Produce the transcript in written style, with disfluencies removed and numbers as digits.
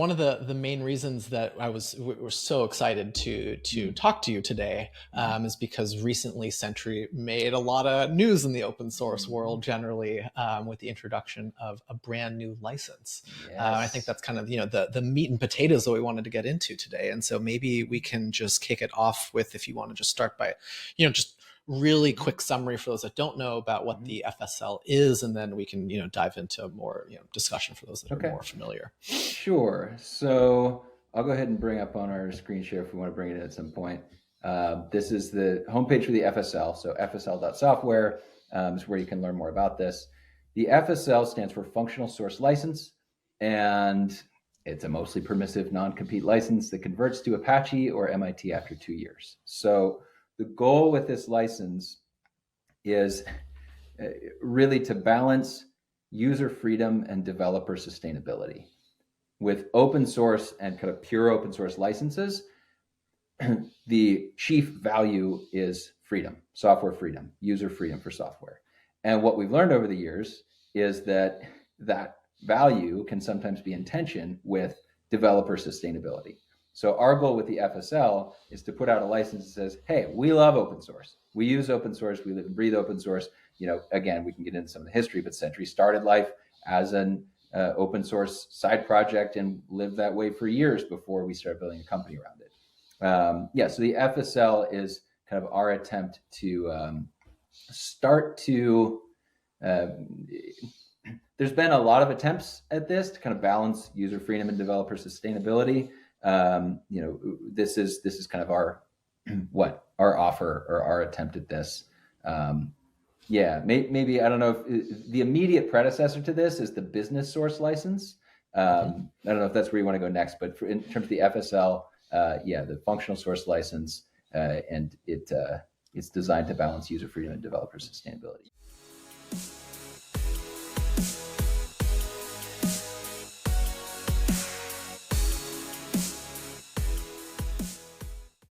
One of the main reasons that we're so excited to talk to you today is because recently Sentry made a lot of news in the open source world generally with the introduction of a brand new license. I think Yes. that's kind of the meat and potatoes that we wanted to get into today, and so maybe we can just kick it off with, if you want to just start by just really quick summary for those that don't know about what the FSL is, and then we can dive into more discussion for those that are Okay. more familiar. Sure. So I'll go ahead and bring up on our screen share if we want to bring it in at some point. This is the homepage for the FSL. So fsl.software is where you can learn more about this. The FSL stands for Functional Source License, and it's a mostly permissive non-compete license that converts to Apache or MIT after 2 years. So the goal with this license is really to balance user freedom and developer sustainability. With open source and kind of pure open source licenses, the chief value is freedom, software freedom, user freedom for software. And what we've learned over the years is that that value can sometimes be in tension with developer sustainability. So our goal with the FSL is to put out a license that says, hey, we love open source. We use open source. We live and breathe open source. Again, we can get into some of the history, but Sentry started life as an open source side project and lived that way for years before we started building a company around it. So the FSL is kind of our attempt to start to there's been a lot of attempts at this to kind of balance user freedom and developer sustainability. This is kind of our our offer or our attempt at this. Maybe I don't know if the immediate predecessor to this is the business source license. I don't know if that's where you want to go next, but in terms of the FSL, the functional source license, and it's designed to balance user freedom and developer sustainability.